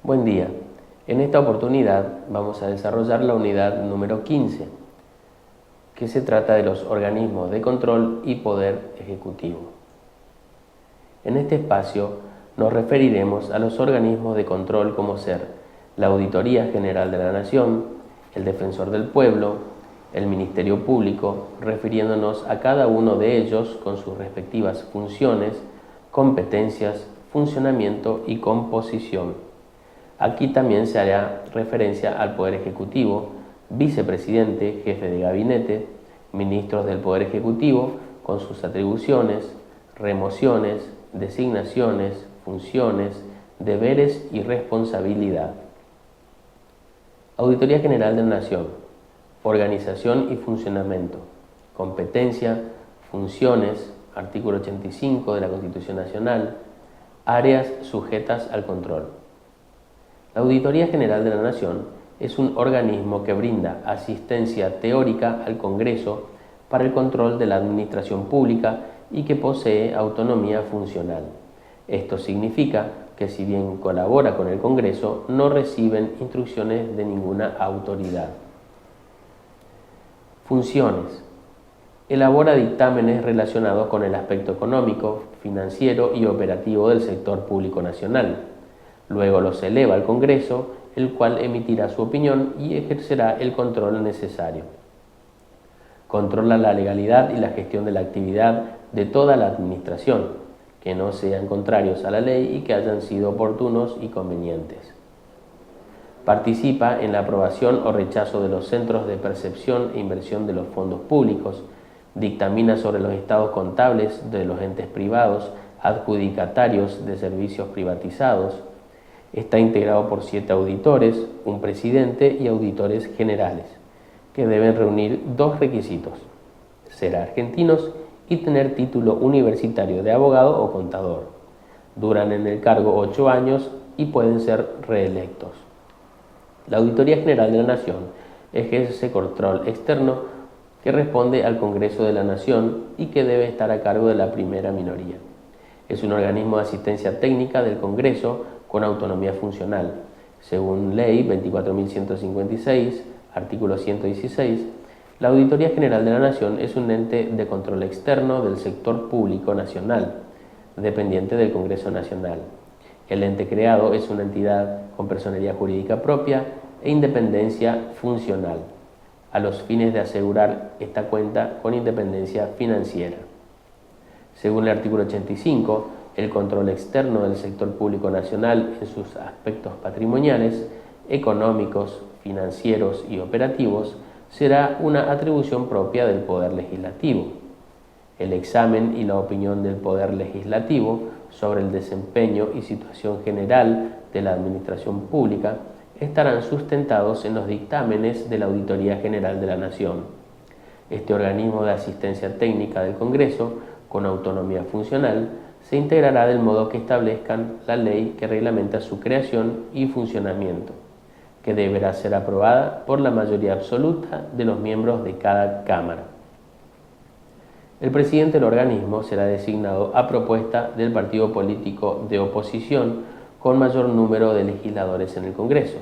Buen día. En esta oportunidad vamos a desarrollar la unidad número 15, que se trata de los organismos de control y poder ejecutivo. En este espacio nos referiremos a los organismos de control como ser la Auditoría General de la Nación, el Defensor del Pueblo, el Ministerio Público, refiriéndonos a cada uno de ellos con sus respectivas funciones, competencias, funcionamiento y composición. Aquí también se hará referencia al Poder Ejecutivo, vicepresidente, jefe de gabinete, ministros del Poder Ejecutivo con sus atribuciones, remociones, designaciones, funciones, deberes y responsabilidad. Auditoría General de la Nación, organización y funcionamiento, competencia, funciones, artículo 85 de la Constitución Nacional, áreas sujetas al control. La Auditoría General de la Nación es un organismo que brinda asistencia teórica al Congreso para el control de la administración pública y que posee autonomía funcional. Esto significa que si bien colabora con el Congreso, no reciben instrucciones de ninguna autoridad. Funciones. Elabora dictámenes relacionados con el aspecto económico, financiero y operativo del sector público nacional. Luego los eleva al Congreso, el cual emitirá su opinión y ejercerá el control necesario. Controla la legalidad y la gestión de la actividad de toda la administración, que no sean contrarios a la ley y que hayan sido oportunos y convenientes. Participa en la aprobación o rechazo de los centros de percepción e inversión de los fondos públicos, dictamina sobre los estados contables de los entes privados adjudicatarios de servicios privatizados. Está integrado por 7 auditores, un presidente y auditores generales, que deben reunir 2 requisitos: ser argentinos y tener título universitario de abogado o contador. Duran en el cargo 8 años y pueden ser reelectos. La Auditoría General de la Nación ejerce control externo que responde al Congreso de la Nación y que debe estar a cargo de la primera minoría. Es un organismo de asistencia técnica del Congreso con autonomía funcional. Según Ley 24.156, artículo 116, la Auditoría General de la Nación es un ente de control externo del sector público nacional, dependiente del Congreso Nacional. El ente creado es una entidad con personería jurídica propia e independencia funcional, a los fines de asegurar esta cuenta con independencia financiera. Según el artículo 85, el control externo del sector público nacional en sus aspectos patrimoniales, económicos, financieros y operativos será una atribución propia del Poder Legislativo. El examen y la opinión del Poder Legislativo sobre el desempeño y situación general de la administración pública estarán sustentados en los dictámenes de la Auditoría General de la Nación. Este organismo de asistencia técnica del Congreso, con autonomía funcional, se integrará del modo que establezcan la ley que reglamenta su creación y funcionamiento, que deberá ser aprobada por la mayoría absoluta de los miembros de cada Cámara. El presidente del organismo será designado a propuesta del partido político de oposición con mayor número de legisladores en el Congreso.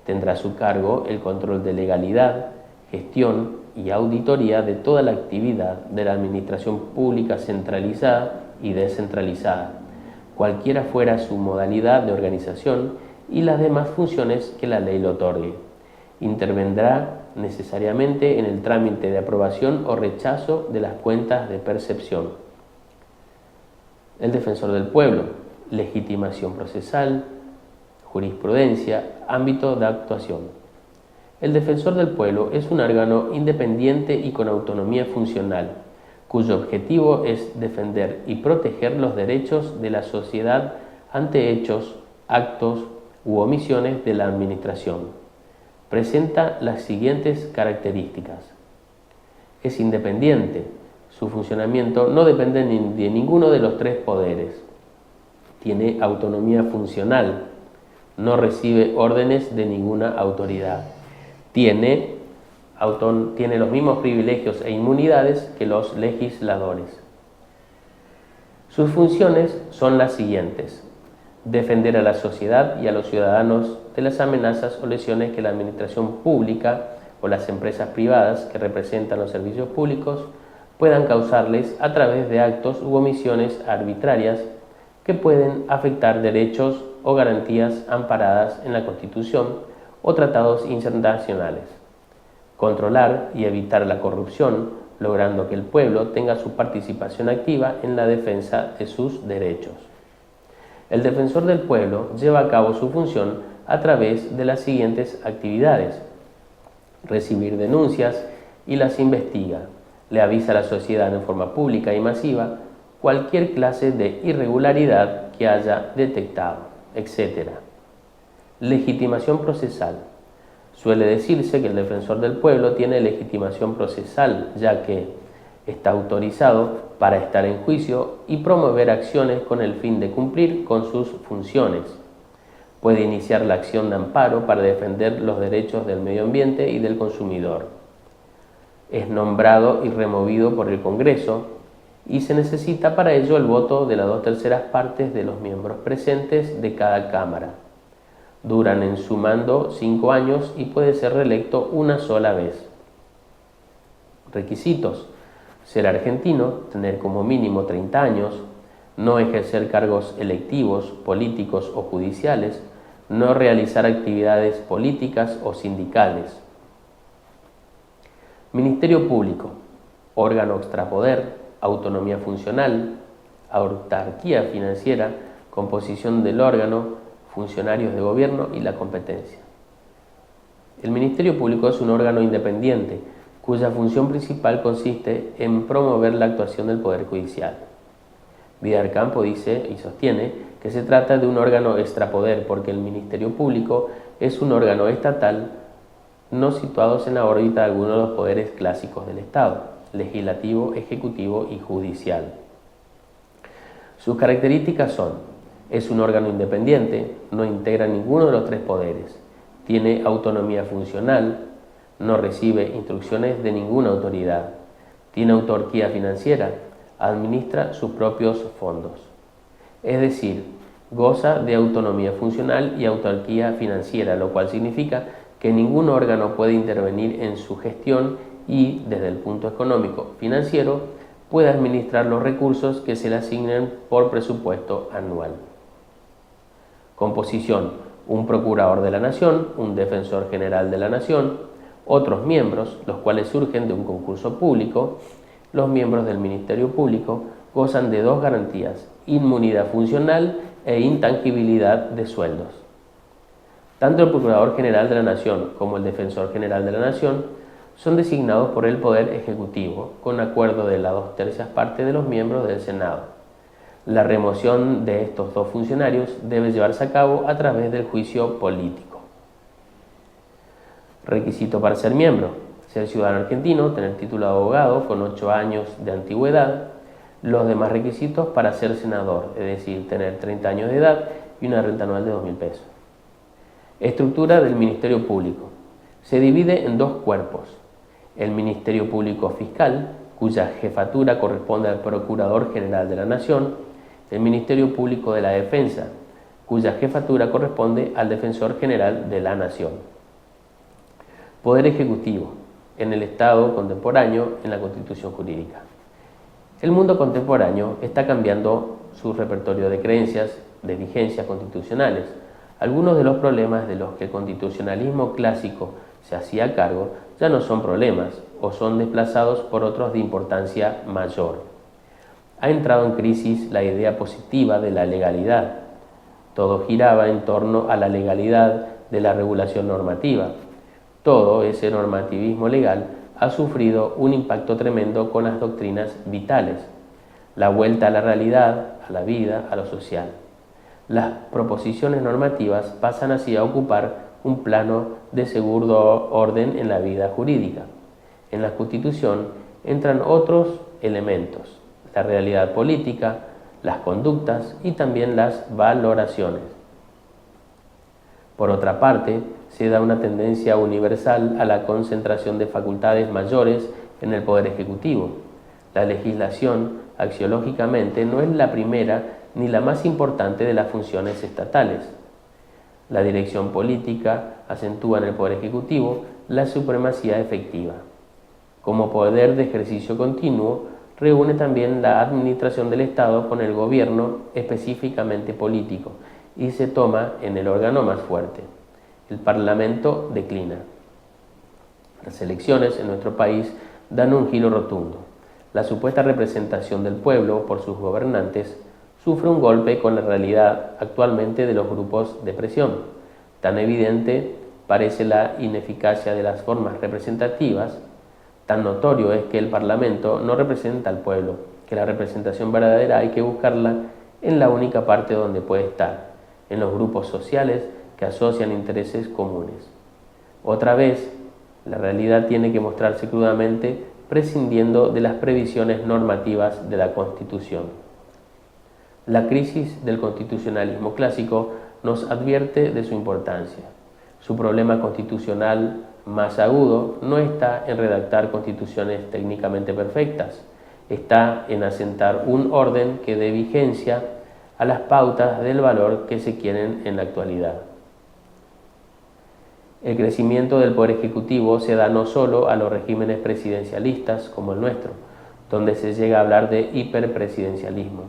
Tendrá a su cargo el control de legalidad, gestión y auditoría de toda la actividad de la administración pública centralizada y descentralizada, cualquiera fuera su modalidad de organización y las demás funciones que la ley le otorgue. Intervendrá necesariamente en el trámite de aprobación o rechazo de las cuentas de percepción. El Defensor del Pueblo, legitimación procesal, jurisprudencia, ámbito de actuación. El Defensor del Pueblo es un órgano independiente y con autonomía funcional, cuyo objetivo es defender y proteger los derechos de la sociedad ante hechos, actos u omisiones de la administración. Presenta las siguientes características. Es independiente. Su funcionamiento no depende de ninguno de los 3 poderes. Tiene autonomía funcional. No recibe órdenes de ninguna autoridad. Tiene los mismos privilegios e inmunidades que los legisladores. Sus funciones son las siguientes: defender a la sociedad y a los ciudadanos de las amenazas o lesiones que la administración pública o las empresas privadas que representan los servicios públicos puedan causarles a través de actos u omisiones arbitrarias que pueden afectar derechos o garantías amparadas en la Constitución o tratados internacionales. Controlar y evitar la corrupción, logrando que el pueblo tenga su participación activa en la defensa de sus derechos. El defensor del pueblo lleva a cabo su función a través de las siguientes actividades: recibir denuncias y las investiga, le avisa a la sociedad en forma pública y masiva cualquier clase de irregularidad que haya detectado, etc. Legitimación procesal. Suele decirse que el defensor del pueblo tiene legitimación procesal, ya que está autorizado para estar en juicio y promover acciones con el fin de cumplir con sus funciones. Puede iniciar la acción de amparo para defender los derechos del medio ambiente y del consumidor. Es nombrado y removido por el Congreso y se necesita para ello el voto de las 2/3 partes de los miembros presentes de cada Cámara. Duran en su mando 5 años y puede ser reelecto una sola vez. Requisitos: ser argentino, tener como mínimo 30 años, no ejercer cargos electivos, políticos o judiciales, no realizar actividades políticas o sindicales. Ministerio Público: órgano extrapoder, autonomía funcional, autarquía financiera, composición del órgano, funcionarios de gobierno y la competencia. El Ministerio Público es un órgano independiente cuya función principal consiste en promover la actuación del Poder Judicial. Vidal Campo dice y sostiene que se trata de un órgano extrapoder porque el Ministerio Público es un órgano estatal no situados en la órbita de alguno de los poderes clásicos del Estado: legislativo, ejecutivo y judicial. Sus características son: es un órgano independiente, no integra ninguno de los 3 poderes, tiene autonomía funcional, no recibe instrucciones de ninguna autoridad, tiene autarquía financiera, administra sus propios fondos. Es decir, goza de autonomía funcional y autarquía financiera, lo cual significa que ningún órgano puede intervenir en su gestión y, desde el punto económico financiero, puede administrar los recursos que se le asignen por presupuesto anual. Composición: un procurador de la Nación, un defensor general de la Nación, otros miembros, los cuales surgen de un concurso público. Los miembros del Ministerio Público gozan de 2 garantías: inmunidad funcional e intangibilidad de sueldos. Tanto el Procurador General de la Nación como el Defensor General de la Nación son designados por el Poder Ejecutivo, con acuerdo de las 2/3 partes de los miembros del Senado. La remoción de estos 2 funcionarios debe llevarse a cabo a través del juicio político. Requisito para ser miembro: ser ciudadano argentino, tener título de abogado con 8 años de antigüedad. Los demás requisitos para ser senador, es decir, tener 30 años de edad y una renta anual de 2.000 pesos. Estructura del Ministerio Público: se divide en 2 cuerpos: el Ministerio Público Fiscal, cuya jefatura corresponde al Procurador General de la Nación; el Ministerio Público de la Defensa, cuya jefatura corresponde al Defensor General de la Nación. Poder Ejecutivo: en el Estado contemporáneo, en la Constitución jurídica. El mundo contemporáneo está cambiando su repertorio de creencias, de vigencias constitucionales. Algunos de los problemas de los que el constitucionalismo clásico se hacía cargo ya no son problemas o son desplazados por otros de importancia mayor. Ha entrado en crisis la idea positiva de la legalidad. Todo giraba en torno a la legalidad de la regulación normativa. Todo ese normativismo legal ha sufrido un impacto tremendo con las doctrinas vitales, la vuelta a la realidad, a la vida, a lo social. Las proposiciones normativas pasan así a ocupar un plano de seguro orden en la vida jurídica. En la Constitución entran otros elementos: la realidad política, las conductas y también las valoraciones. Por otra parte, se da una tendencia universal a la concentración de facultades mayores en el Poder Ejecutivo. La legislación, axiológicamente, no es la primera ni la más importante de las funciones estatales. La dirección política acentúa en el Poder Ejecutivo la supremacía efectiva. Como poder de ejercicio continuo, reúne también la administración del Estado con el gobierno específicamente político y se toma en el órgano más fuerte. El Parlamento declina. Las elecciones en nuestro país dan un giro rotundo. La supuesta representación del pueblo por sus gobernantes sufre un golpe con la realidad actualmente de los grupos de presión. Tan evidente parece la ineficacia de las formas representativas, tan notorio es que el Parlamento no representa al pueblo, que la representación verdadera hay que buscarla en la única parte donde puede estar, en los grupos sociales que asocian intereses comunes. Otra vez, la realidad tiene que mostrarse crudamente prescindiendo de las previsiones normativas de la Constitución. La crisis del constitucionalismo clásico nos advierte de su importancia. Su problema constitucional más agudo no está en redactar constituciones técnicamente perfectas, está en asentar un orden que dé vigencia a las pautas del valor que se quieren en la actualidad. El crecimiento del Poder Ejecutivo se da no solo a los regímenes presidencialistas como el nuestro, donde se llega a hablar de hiperpresidencialismo,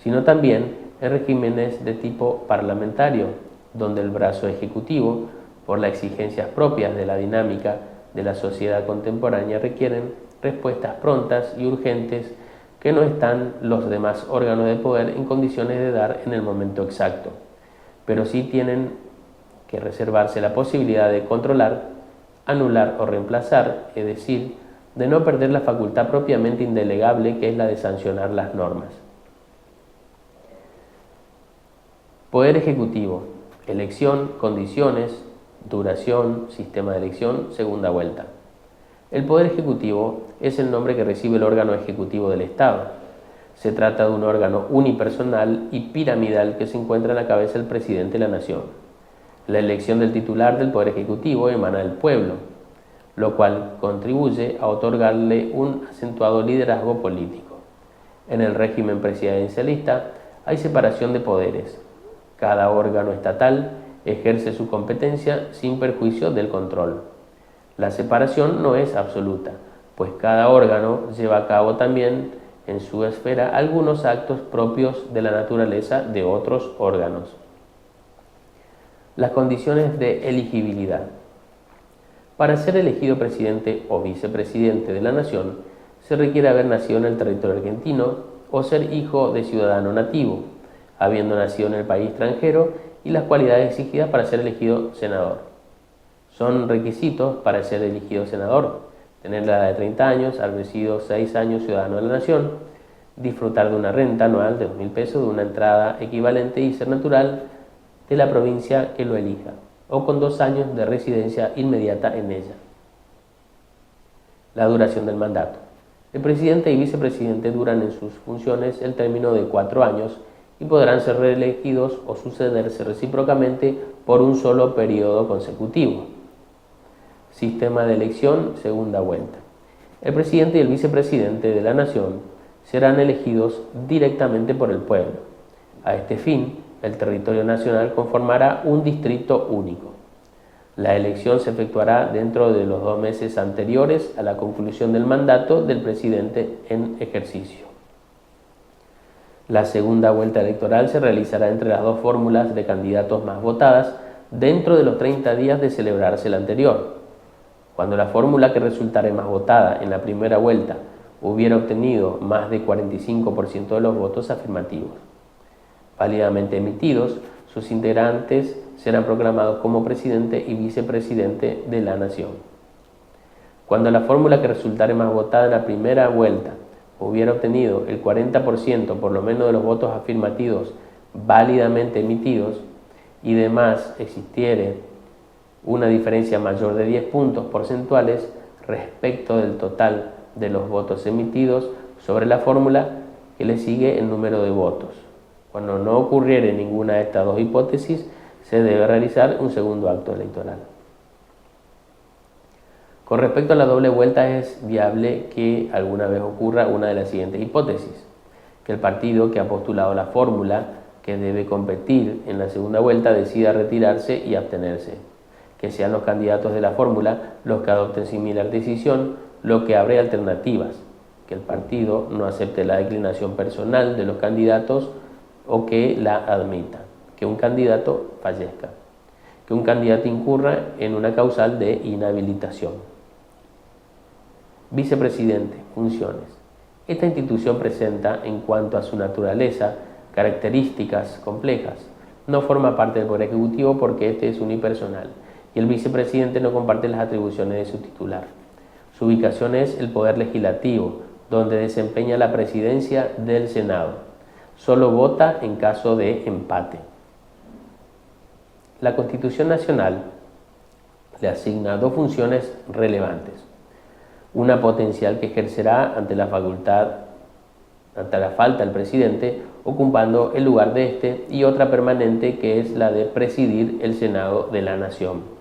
sino también en regímenes de tipo parlamentario, donde el brazo ejecutivo, por las exigencias propias de la dinámica de la sociedad contemporánea, requieren respuestas prontas y urgentes que no están los demás órganos de poder en condiciones de dar en el momento exacto, pero sí tienen que reservarse la posibilidad de controlar, anular o reemplazar, es decir, de no perder la facultad propiamente indelegable que es la de sancionar las normas. Poder Ejecutivo, elección, condiciones, duración, sistema de elección, segunda vuelta. El Poder Ejecutivo es el nombre que recibe el órgano ejecutivo del Estado. Se trata de un órgano unipersonal y piramidal que se encuentra en la cabeza del presidente de la Nación. La elección del titular del Poder Ejecutivo emana del pueblo, lo cual contribuye a otorgarle un acentuado liderazgo político. En el régimen presidencialista hay separación de poderes. Cada órgano estatal ejerce su competencia sin perjuicio del control. La separación no es absoluta, pues cada órgano lleva a cabo también en su esfera algunos actos propios de la naturaleza de otros órganos. Las condiciones de elegibilidad. Para ser elegido presidente o vicepresidente de la Nación, se requiere haber nacido en el territorio argentino o ser hijo de ciudadano nativo, habiendo nacido en el país extranjero y las cualidades exigidas para ser elegido senador. Son requisitos para ser elegido senador: tener la edad de 30 años, haber sido 6 años ciudadano de la Nación, disfrutar de una renta anual de 2.000 pesos, de una entrada equivalente y ser natural de la provincia que lo elija, o con 2 años de residencia inmediata en ella. La duración del mandato. El presidente y vicepresidente duran en sus funciones el término de 4 años y podrán ser reelegidos o sucederse recíprocamente por un solo periodo consecutivo. Sistema de elección, segunda vuelta. El presidente y el vicepresidente de la Nación serán elegidos directamente por el pueblo. A este fin, el territorio nacional conformará un distrito único. La elección se efectuará dentro de los 2 meses anteriores a la conclusión del mandato del presidente en ejercicio. La segunda vuelta electoral se realizará entre las 2 fórmulas de candidatos más votadas dentro de los 30 días de celebrarse la anterior. Cuando la fórmula que resultare más votada en la primera vuelta hubiera obtenido más de 45% de los votos afirmativos, válidamente emitidos, sus integrantes serán proclamados como presidente y vicepresidente de la Nación. Cuando la fórmula que resultare más votada en la primera vuelta hubiera obtenido el 40% por lo menos de los votos afirmativos válidamente emitidos y demás existiere una diferencia mayor de 10 puntos porcentuales respecto del total de los votos emitidos sobre la fórmula que le sigue el número de votos. Cuando no ocurriere ninguna de estas 2 hipótesis, se debe realizar un segundo acto electoral. Con respecto a la doble vuelta, es viable que alguna vez ocurra una de las siguientes hipótesis: que el partido que ha postulado la fórmula que debe competir en la segunda vuelta decida retirarse y abstenerse, que sean los candidatos de la fórmula los que adopten similar decisión, lo que abre alternativas, que el partido no acepte la declinación personal de los candidatos o que la admita, que un candidato fallezca, que un candidato incurra en una causal de inhabilitación. Vicepresidente, funciones. Esta institución presenta, en cuanto a su naturaleza, características complejas. No forma parte del Poder Ejecutivo porque este es unipersonal y el vicepresidente no comparte las atribuciones de su titular. Su ubicación es el Poder Legislativo, donde desempeña la presidencia del Senado. Solo vota en caso de empate. La Constitución Nacional le asigna dos funciones relevantes. Una potencial que ejercerá ante la falta del presidente, ocupando el lugar de este, y otra permanente que es la de presidir el Senado de la Nación.